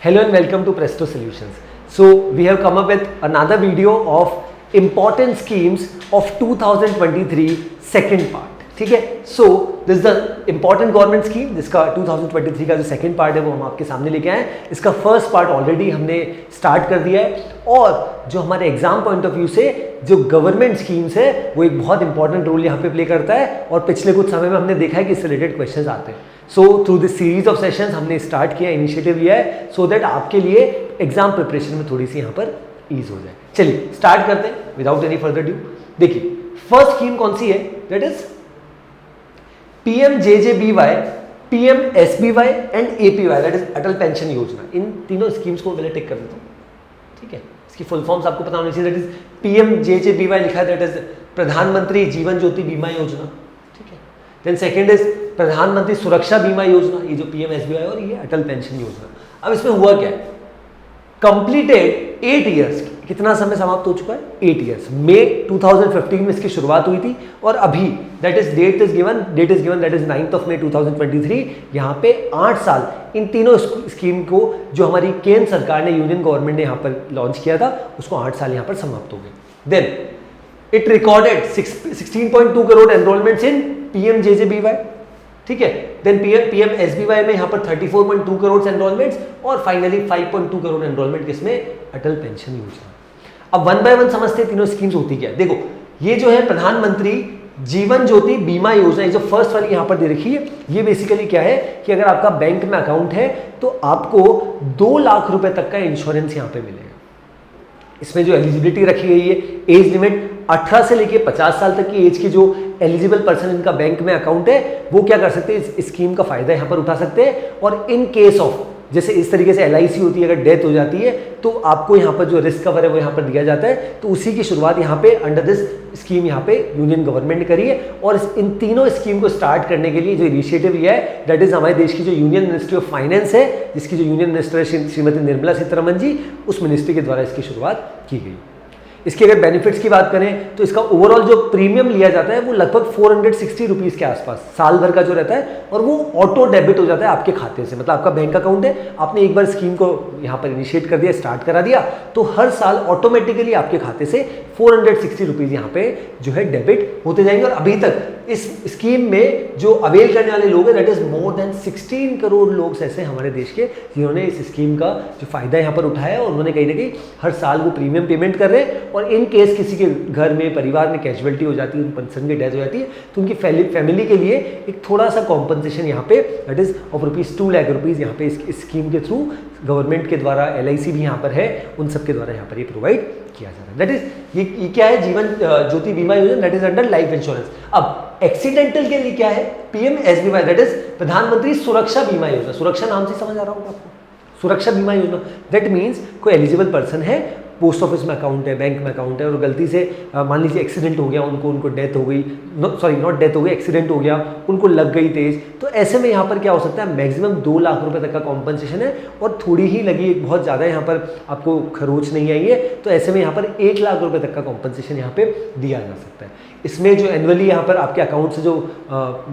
Hello and welcome to Presto Solutions. So we have come up with another video of important schemes of 2023 second part. ठीक है, so this is the important government scheme जिसका 2023 का जो second part है वो हम आपके सामने लेके आए हैं. इसका फर्स्ट पार्ट ऑलरेडी हमने स्टार्ट कर दिया है और जो हमारे एग्जाम पॉइंट ऑफ व्यू से जो गवर्नमेंट स्कीम्स है वो एक बहुत इंपॉर्टेंट रोल यहाँ पे प्ले करता है और पिछले कुछ समय में हमने देखा है कि इससे रिलेटेड क्वेश्चन आते हैं. So through this series of sessions हमने स्टार्ट किया, इनिशिएटिव लिया है सो दैट आपके लिए एग्जाम प्रिपरेशन में थोड़ी सी यहाँ पर ईज हो जाए. चलिए स्टार्ट करते हैं विदाउट एनी फर्दर ड्यू. देखिए फर्स्ट स्कीम कौन सी है, that is PMJJBY, PMSBY and APY, that is Atal pension योजना. इन तीनों स्कीम्स को पहले टिक कर देता हूँ. ठीक है, इसकी फुल फॉर्म्स आपको पता होनी चाहिए. दैट इज PMJJBY लिखा है, दैट इज प्रधानमंत्री जीवन ज्योति बीमा योजना. ठीक है, देन सेकंड इज प्रधानमंत्री सुरक्षा बीमा योजना, ये जो PMSBY और ये अटल पेंशन योजना. अब इसमें हुआ क्या है, कंप्लीटेड 8 ईयर्स. कितना समय समाप्त हो चुका है, 8 ईयर्स. मई 2015 में इसकी शुरुआत हुई थी और अभी that is date is given that is 9th of May 2023. यहाँ पे 8 साल इन तीनों स्कीम को जो हमारी केंद्र सरकार ने, यूनियन गवर्नमेंट ने यहाँ पर लॉन्च किया था, उसको 8 साल यहाँ पर समाप्त हो गए. Then it recorded 16.2 crore enrollments in PMJJBY. ठीक है, देन PMSBY में यहाँ पर 34.2 करोड़ एनरोलमेंट्स और फाइनली 5.2 करोड़ एनरोलमेंट किसमें, अटल पेंशन योजना. अब वन बाय वन समझते हैं तीनों स्कीम्स होती क्या है. देखो ये जो है प्रधानमंत्री जीवन ज्योति बीमा योजना, जो फर्स्ट वाली यहाँ पर दे रखी है, ये बेसिकली क्या है कि अगर आपका बैंक में अकाउंट है तो आपको 2 लाख रुपए तक का इंश्योरेंस यहाँ पे मिलेगा. इसमें जो एलिजिबिलिटी रखी गई है, एज लिमिट 18 से लेके 50 साल तक की एज के जो एलिजिबल पर्सन इनका बैंक में अकाउंट है वो क्या कर सकते हैं, इस स्कीम का फायदा यहाँ पर उठा सकते हैं. और इन केस ऑफ, जैसे इस तरीके से LIC होती है, अगर डेथ हो जाती है तो आपको यहाँ पर जो रिस्क कवर है वो यहाँ पर दिया जाता है. तो उसी की शुरुआत यहाँ पे अंडर दिस स्कीम यहाँ पे यूनियन गवर्नमेंट ने करी है. और इन तीनों स्कीम को स्टार्ट करने के लिए जो इनिशिएटिव लिया है, दैट इज हमारे देश की जो यूनियन मिनिस्ट्री ऑफ फाइनेंस है, जिसकी जो यूनियन मिनिस्टर है श्रीमती निर्मला सीतारमण जी, उस मिनिस्ट्री के द्वारा इसकी शुरुआत की गई. इसके अगर बेनिफिट्स की बात करें तो इसका ओवरऑल जो प्रीमियम लिया जाता है वो लगभग 460 रुपीज़ के आसपास साल भर का जो रहता है, और वो ऑटो डेबिट हो जाता है आपके खाते से. मतलब आपका बैंक अकाउंट है, आपने एक बार स्कीम को यहाँ पर इनिशिएट कर दिया, स्टार्ट करा दिया, तो हर साल ऑटोमेटिकली आपके खाते से 460 रुपीज़ यहाँ पे जो है डेबिट होते जाएंगे. और अभी तक इस स्कीम में जो अवेल करने वाले लोग हैं, that is more than 16 crore लोग ऐसे हमारे देश के जिन्होंने इस स्कीम का जो फायदा यहाँ पर उठाया और उन्होंने कहीं ना कहीं हर साल वो प्रीमियम पेमेंट कर रहे हैं. और इन केस किसी के घर में, परिवार में कैजुअलिटी हो जाती है, उन पर्सन की डेथ हो जाती है, तो उनकी फैमिली के लिए एक थोड़ा सा कॉम्पनसेशन यहाँ पे दैट इज ऑफ ₹2 लाख यहाँ पे इस स्कीम के थ्रू गवर्नमेंट के द्वारा, LIC भी यहाँ पर है, उन सब के द्वारा यहाँ पर ये प्रोवाइड किया जा रहा है. दैट इज ये क्या है, जीवन ज्योति बीमा योजना, that is under life insurance. अब एक्सीडेंटल के लिए क्या है, PMSBY, दैट इज प्रधानमंत्री सुरक्षा बीमा योजना. सुरक्षा नाम से समझ आ रहा होगा आपको, सुरक्षा बीमा योजना. दैट मीन्स कोई एलिजिबल पर्सन है, पोस्ट ऑफिस में अकाउंट है, बैंक में अकाउंट है, और गलती से मान लीजिए एक्सीडेंट हो गया, उनको डेथ हो गई, नॉट डेथ हो गई, एक्सीडेंट हो गया, उनको लग गई तेज, तो ऐसे में यहाँ पर क्या हो सकता है, मैक्सिमम 2 लाख रुपए तक का कॉम्पनसेशन है. और थोड़ी ही लगी, बहुत ज़्यादा यहाँ पर आपको खरोच नहीं आई है, तो ऐसे में यहाँ पर 1 लाख रुपए तक का कॉम्पनसेशन यहाँ पे दिया जा सकता है. इसमें जो एनुअली यहाँ पर आपके अकाउंट से जो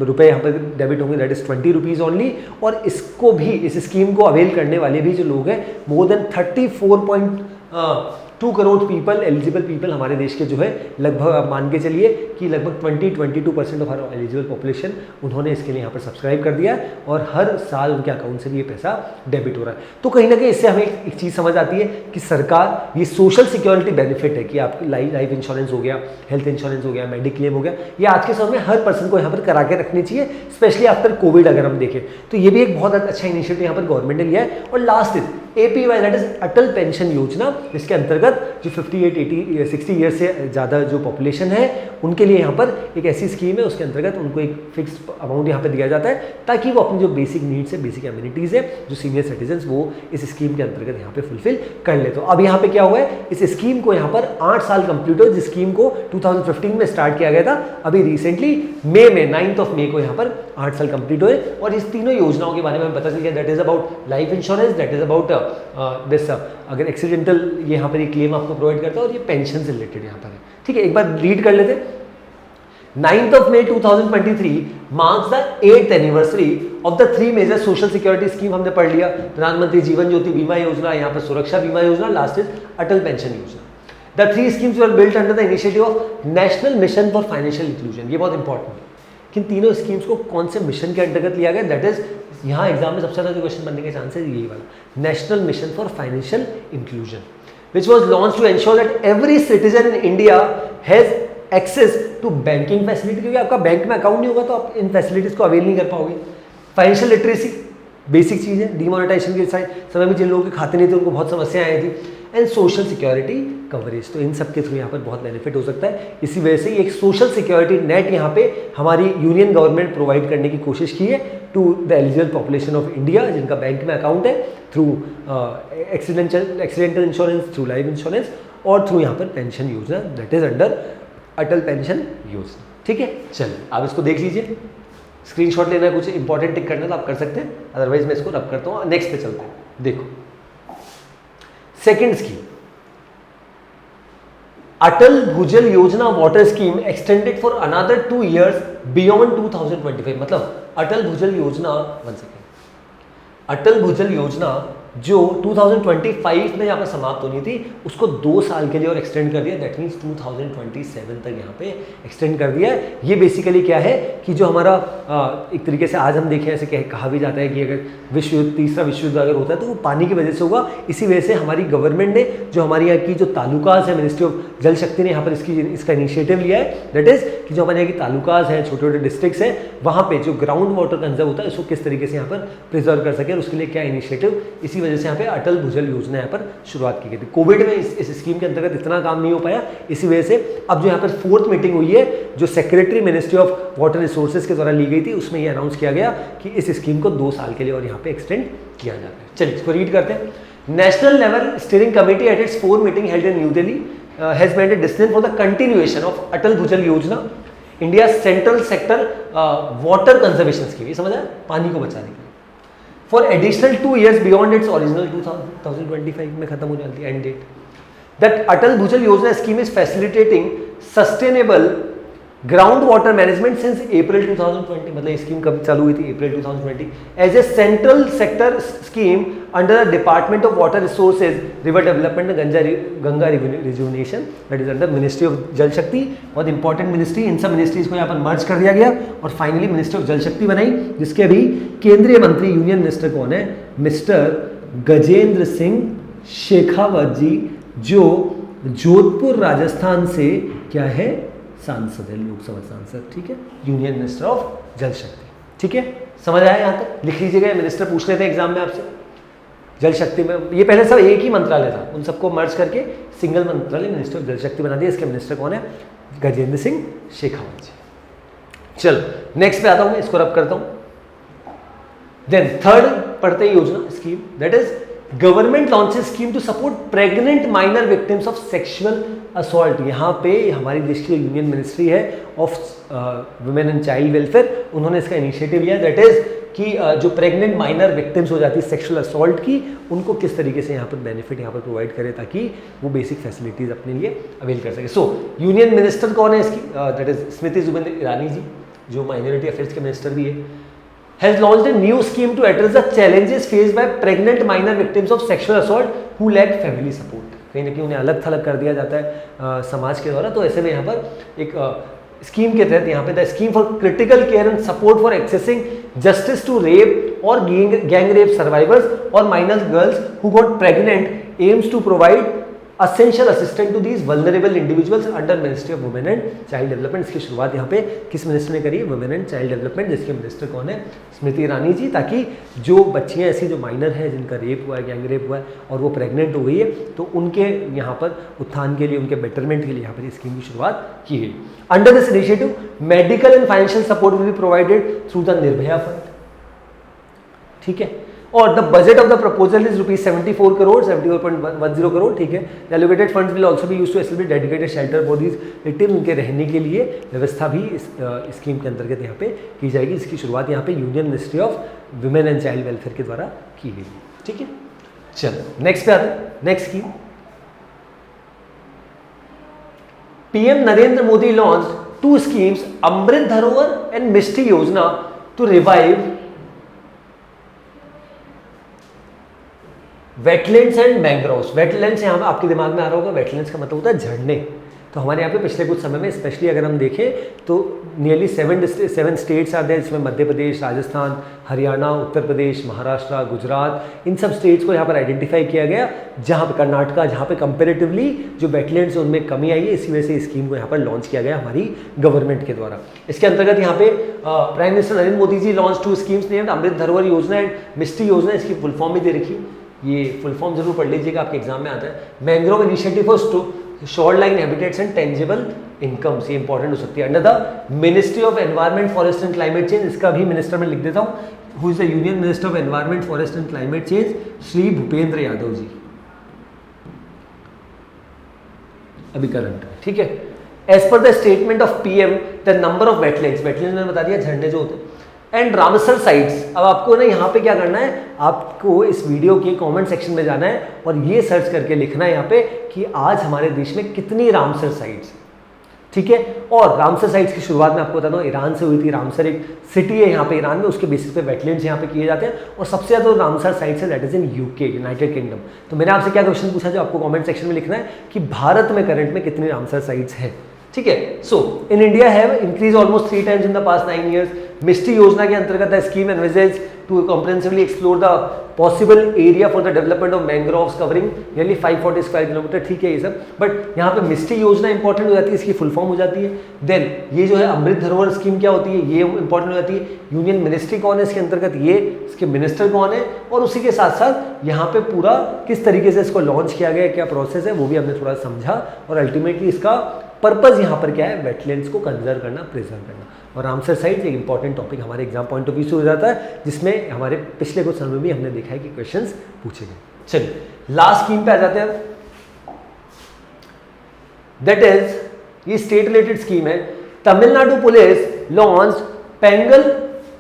रुपए यहाँ पर डेबिट होंगे, दैट इज 20 रुपीज़ ओनली. और इसको भी, इस स्कीम को अवेल करने वाले भी जो लोग हैं, more than 34.2 crore people, eligible people हमारे देश के जो है, लगभग आप मान के चलिए कि लगभग 22% ऑफ हर एलिजिबल पॉपुलेशन उन्होंने इसके लिए यहाँ पर सब्सक्राइब कर दिया है और हर साल उनके अकाउंट से भी ये पैसा डेबिट हो रहा है. तो कहीं ना कहीं इससे हमें एक चीज़ समझ आती है कि सरकार, ये सोशल सिक्योरिटी बेनिफिट है कि आपकी लाइफ इंश्योरेंस हो गया, हेल्थ इंश्योरेंस हो गया, मेडिक्लेम हो गया, ये आज के समय में हर पर्सन को यहाँ पर करा के रखनी चाहिए, स्पेशली आफ्टर कोविड. अगर हम देखें तो ये भी एक बहुत अच्छा इनिशिएटिव यहाँ पर गवर्नमेंट ने लिया है. और last is APY, that is Atal pension योजना, जिसके अंतर्गत जो 60 ईयर से ज़्यादा जो पॉपुलेशन है उनके लिए यहाँ पर एक ऐसी स्कीम है, उसके अंतर्गत उनको एक फिक्स अमाउंट यहाँ पे दिया जाता है ताकि वो अपनी जो बेसिक नीड्स है, बेसिक एमिनिटीज़ है, जो सीनियर सिटीजन्स, वो इस स्कीम के अंतर्गत यहाँ पे फुलफिल कर ले. तो अब यहाँ पे क्या हुआ है, इस स्कीम को यहाँ पर 8 साल कंप्लीट हुए, जिस स्कीम को 2015 में स्टार्ट किया गया था. अभी रिसेंटली मई में 9th of May को यहाँ पर 8 साल कंप्लीट हुए. और इस तीनों योजनाओं के बारे में पता चल गया, that is about life insurance, that is about this, अगर एक्सीडेंटल यहाँ पर ये क्लेम आपको प्रोवाइड करता है, और ये पेंशन से रिलेटेड यहाँ पर है. ठीक है, एक बार रीड कर लेते हैं. 9th of May 2023 marks the 8th anniversary of the three major social security scheme. हमने पढ़ लिया, प्रधानमंत्री जीवन ज्योति बीमा योजना, यहाँ पर सुरक्षा बीमा योजना, लास्ट इज अटल पेंशन योजना. The three schemes were built under the initiative of National Mission for Financial Inclusion. ये बहुत इंपॉर्टेंट है कि तीनों स्कीम्स को कौन से मिशन के अंतर्गत लिया गया. दैट इज यहाँ एग्जाम में सबसे ज़्यादा जो क्वेश्चन बनने के चांसेस यही वाला, national mission for financial inclusion, which was launched to ensure that every citizen in India has access to banking facility. क्योंकि आपका बैंक में अकाउंट नहीं होगा तो आप इन फैसिलिटीज को अवेल नहीं कर पाओगे. फाइनेंशियल लिटरेसी बेसिक चीज़ है. डिमोनेटाइजेशन के समय में जिन लोगों के खाते नहीं थे उनको बहुत समस्याएं आई थी. एंड सोशल सिक्योरिटी कवरेज, तो इन सब के थ्रू यहाँ पर बहुत बेनिफिट हो सकता है. इसी वजह से एक सोशल सिक्योरिटी नेट यहाँ पे हमारी यूनियन गवर्नमेंट प्रोवाइड करने की कोशिश की है to the eligible population of India जिनका बैंक में अकाउंट है, through accidental insurance, through life insurance और थ्रू यहाँ पर पेंशन योजना, that is under Atal pension योजना. ठीक है, चलिए आप इसको देख लीजिए. स्क्रीनशॉट लेना है, कुछ इंपॉर्टेंट टिक करना तो आप कर सकते हैं, अदरवाइज मैं इसको रब करता हूँ. नेक्स्ट पे चलते हैं. देखो सेकेंड स्कीम, अटल भूजल योजना water scheme extended for another 2 years beyond 2025. मतलब अटल भूजल योजना, वन सेकेंड, अटल भूजल योजना जो 2025 में यहाँ पर समाप्त होनी थी उसको 2 साल के लिए और एक्सटेंड कर दिया. दैट मीन्स 2027 तक यहाँ पे एक्सटेंड कर दिया है. ये बेसिकली क्या है कि जो हमारा एक तरीके से आज हम देखें, ऐसे कहा भी जाता है कि अगर विश्व युद्ध, तीसरा विश्व युद्ध अगर होता है तो वो पानी की वजह से होगा. इसी वजह से हमारी गवर्नमेंट ने जो हमारी यहाँ की जो तालुकाज है, मिनिस्ट्री ऑफ जल शक्ति ने यहाँ पर इसका इनिशिएटिव लिया है. दैट इज कि जो हमारे यहाँ की तालुकाज हैं, छोटे छोटे डिस्ट्रिक्ट्स हैं, वहाँ पे जो ग्राउंड वाटर कंजर्व होता है उसको किस तरीके से यहाँ पर प्रिजर्व कर सके और उसके लिए क्या इनिशिएटिव, इसी वजह से यहाँ पे अटल भूजल योजना यहाँ पर शुरुआत की गई थी. कोविड में इस स्कीम के अंतर्गत इतना काम नहीं हो पाया, इसी वजह से अब जो यहाँ पर 4th मीटिंग हुई है जो secretary ministry of water resources के द्वारा ली गई थी, उसमें ये अनाउंस किया गया कि इस स्कीम को 2 साल के लिए और यहाँ पे एक्सटेंड किया जा रहा है. चलिए इसको रीड करते हैं. National level steering committee at its 4th meeting held in New Delhi has made a decision for the continuation of Atal Bhujal Yojana, India central sector water conservation scheme. ये समझ आया, पानी को बचाने के लिए, for additional 2 years beyond its original 2025 में खत्म हो जाती है एंड डेट. दैट अटल भूजल योजना scheme is facilitating sustainable ground water management since April 2020. मतलब ये स्कीम कब चालू हुई थी? April 2020. As a central sector scheme under the department of water resources, river development, Ganga rejuvenation, that is under ministry of Jal Shakti. बहुत important ministry. इन सब ministries को यहाँ पर मर्ज कर दिया गया और फाइनली मिनिस्ट्री ऑफ जल शक्ति बनाई, जिसके अभी केंद्रीय मंत्री, यूनियन मिनिस्टर कौन है? मिस्टर गजेंद्र सिंह शेखावत जी, जो जोधपुर राजस्थान से क्या है, सांसद है, लोकसभा सांसद. ठीक है, यूनियन मिनिस्टर ऑफ जल शक्ति. ठीक है, समझ आया यहाँ तक? लिख लीजिएगा, मिनिस्टर पूछ लेते हैं एग्जाम में आपसे. जल शक्ति में ये पहले सब एक ही मंत्रालय था, उन सबको मर्ज करके सिंगल मंत्रालय मिनिस्टर ऑफ जल शक्ति बना दिया. इसके मिनिस्टर कौन है? गजेंद्र सिंह शेखावत जी. चलो नेक्स्ट पे आता हूँ मैं, इसको रब करता हूँ. देन थर्ड पढ़ते हैं योजना scheme, that is government launches scheme to support pregnant minor victims of sexual assault. यहाँ पे हमारी देश की यूनियन मिनिस्ट्री है of women and child welfare, उन्होंने इसका इनिशिएटिव लिया. दैट इज कि जो प्रेग्नेंट माइनर विक्टिम्स हो जाती है सेक्सुअल असॉल्ट की, उनको किस तरीके से यहाँ पर बेनिफिट यहाँ पर प्रोवाइड करें ताकि वो बेसिक फैसिलिटीज अपने लिए अवेल कर सके. सो यूनियन मिनिस्टर कौन है इसकी? दैट इज स्मृति जुबिन ईरानी जी, जो माइनॉरिटी अफेयर्स के मिनिस्टर भी है. has launched a new scheme to address the challenges faced by pregnant minor victims of sexual assault who lack family support. कहीं ना कहीं उन्हें अलग थलग कर दिया जाता है समाज के द्वारा. तो ऐसे में यहाँ पर एक स्कीम के तहत यहाँ पे the scheme for critical care and support for accessing justice to rape और गैंग रेप सर्वाइवर्स और minor girls who got pregnant aims to provide essential assistant to these vulnerable individuals under ministry of women and child development. इसकी शुरुआत यहाँ पे किस minister ने करी? Women and child development, जिसके मिनिस्टर कौन है? स्मृति ईरानी जी. ताकि जो बच्चियाँ ऐसी जो माइनर हैं जिनका रेप हुआ है, गैंग रेप हुआ है और वो प्रेग्नेंट हो गई है, तो उनके यहाँ पर उत्थान के लिए, उनके बेटरमेंट के लिए यहाँ पर इस स्कीम की शुरुआत की गई. Under this initiative medical and financial support will be provided through the Nirbhaya fund. ठीक है, और the budget of the proposal is ₹74 crore, 74.10 crore. ठीक है, the allocated funds will also be used to establish dedicated shelter for these victims. उनके रहने के लिए व्यवस्था भी इस स्कीम के अंतर्गत यहाँ पे की जाएगी. इसकी शुरुआत यहाँ पे union ministry of women and child welfare के द्वारा की गई. ठीक है, चलो नेक्स्ट पे आते हैं. Next scheme, PM Narendra Modi launched 2 schemes, Amrit Dharohar and Mishti Yojana, to revive wetlands and mangroves. Wetlands यहाँ पे आपके दिमाग में आ रहा होगा, वेटलैंड्स का मतलब होता है झरने। तो हमारे यहाँ पे पिछले कुछ समय में स्पेशली अगर हम देखें तो नियरली 7 स्टेट्स आते हैं, जिसमें मध्य प्रदेश, राजस्थान, हरियाणा, उत्तर प्रदेश, महाराष्ट्र, गुजरात, इन सब स्टेट्स को यहाँ पर आइडेंटिफाई किया गया, जहाँ पे कर्नाटका, जहाँ पे कंपेरेटिवली जो वेटलैंड्स हैं उनमें कमी आई है। इसी वजह से इस स्कीम को यहाँ पर लॉन्च किया गया हमारी गवर्नमेंट के द्वारा। इसके अंतर्गत यहाँ पे prime minister Narendra Modi ji launch 2 schemes named अमृत धरोहर योजना एंड मिस्टी योजना। इसकी फुल फॉर्म भी दे रखी, ये फुल फॉर्म जरूर पढ़ लीजिएगा, आपके एग्जाम में आता है। Mangrove initiative for shoreline habitats and tangible incomes, ये इंपॉर्टेंट हो सकती है। Under the ministry of environment, forest and climate change, इसका भी मिनिस्टर में लिख देता हूँ, who is the union minister of environment, forest and climate change, Shri Bhupender Yadav ji, अभी करंट, ठीक है। As per the statement of PM the number of wetlands, wetlands मैंने बता दिया झरने जो होते हैं, एंड रामसर साइट्स। अब आपको ना यहाँ पे क्या करना है, आपको इस वीडियो के कमेंट सेक्शन में जाना है और ये सर्च करके लिखना है यहाँ पे कि आज हमारे देश में कितनी रामसर साइट्स, ठीक है। और रामसर साइट्स की शुरुआत में आपको बताता हूँ ईरान से हुई थी। रामसर एक सिटी है यहाँ पे ईरान में, उसके बेसिस पे वेटलैंड्स यहाँ पे किए जाते हैं और सबसे ज़्यादा रामसर साइट्स है that is in UK, United kingdom. तो मैंने आपसे क्या क्वेश्चन पूछा जो आपको कमेंट सेक्शन में लिखना है कि भारत में करंट में कितनी रामसर साइट्स है, ठीक है। So in India have increase almost 3 times in the past 9 years। Mishti योजना के अंतर्गत the scheme envisages to comprehensively explore the possible area for the development of mangroves covering nearly 540 square kilometre, ठीक है ये सब। बट यहाँ पे मिस्टी योजना इंपॉर्टेंट हो जाती है, इसकी फुल फॉर्म हो जाती है। देन ये जो है अमृत धरोहर स्कीम क्या होती है, ये इंपॉर्टेंट हो जाती है। यूनियन मिनिस्ट्री कौन है इसके अंतर्गत, ये इसके मिनिस्टर कौन है, और उसी के साथ साथ यहाँ पे पूरा किस तरीके से इसको लॉन्च किया गया, क्या प्रोसेस है, वो भी हमने थोड़ा समझा। और अल्टीमेटली इसका पर्पज यहाँ पर क्या है, वेटलैंड्स को कंजर्व करना, प्रिजर्व करना। और रामसर साइट्स एक इंपॉर्टेंट टॉपिक हमारे एग्जाम पॉइंट ऑफ व्यू से हो जाता है, जिसमें हमारे पिछले कुछ समय में भी हमने देखा है कि क्वेश्चंस पूछे गए। चलिए लास्ट स्कीम पे आ जाते हैं, दैट इज ये स्टेट रिलेटेड स्कीम है। तमिलनाडु पुलिस लॉन्च पेंगल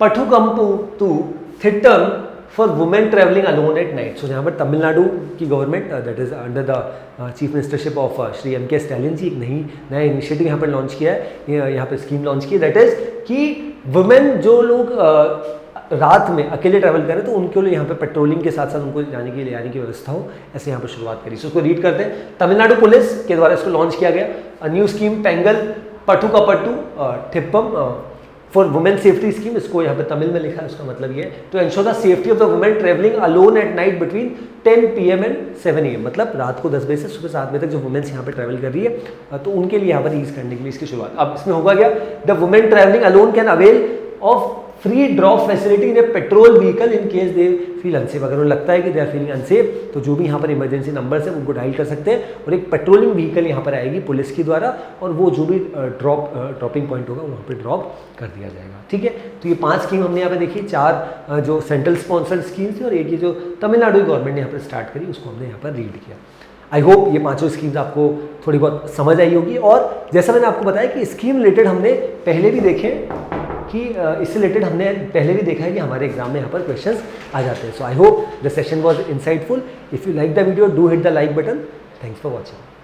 पठुकम्पू टू Thittam for women travelling alone at night. So यहाँ पर तमिलनाडु की government that is under the chief ministership of Shri M.K. Stalin ji, एक नया इनिशिएटिव यहाँ पर लॉन्च किया है, यहाँ पर स्कीम लॉन्च की है, दैट इज कि वुमेन जो लोग रात में अकेले ट्रैवल करें तो उनके लिए यहाँ पे पेट्रोलिंग के साथ साथ उनको जाने की ले जाने की व्यवस्था हो, ऐसे यहाँ पर शुरुआत करी। सो उसको रीड करते हैं। तमिलनाडु पुलिस के द्वारा इसको लॉन्च किया गया new scheme Pengal Pathukappu Thittam for women safety scheme. इसको यहाँ पे तमिल में लिखा है, उसका मतलब ये to ensure the safety of the women travelling alone at night between 10 PM and 7 AM, मतलब रात को 10 बजे से सुबह 7 बजे तक जो वुमेन्स यहाँ पे ट्रैवल कर रही है तो उनके लिए यहाँ पर ईज करने के लिए इसकी शुरुआत। अब इसमें होगा क्या, the women travelling alone can avail of free drop facility in A petrol vehicle in case they feel unsafe. अगर उन्हें लगता है कि दे आर फीलिंग अनसेफ तो जो भी यहाँ पर इमरजेंसी नंबर है उनको डायल कर सकते हैं और एक पेट्रोलिंग व्हीकल यहाँ पर आएगी पुलिस की द्वारा और वो जो भी ड्रॉपिंग पॉइंट होगा वहाँ पर ड्रॉप कर दिया जाएगा, ठीक है। तो ये 5 स्कीम हमने यहाँ पे देखी, 4 जो सेंट्रल स्पॉन्सर्ड स्कीम्स थी और एक ये जो तमिलनाडु गवर्नमेंट ने यहाँ पर स्टार्ट करी उसको हमने यहाँ पर रीड किया। आई होप ये 5 स्कीम्स आपको थोड़ी बहुत समझ आई होगी। और जैसा मैंने आपको बताया कि स्कीम रिलेटेड हमने पहले भी देखे कि इससे रिलेटेड हमने पहले भी देखा है कि हमारे एग्जाम में यहाँ पर क्वेश्चंस आ जाते हैं। So I hope the session was insightful. If you like the video do hit the like button. Thanks for watching.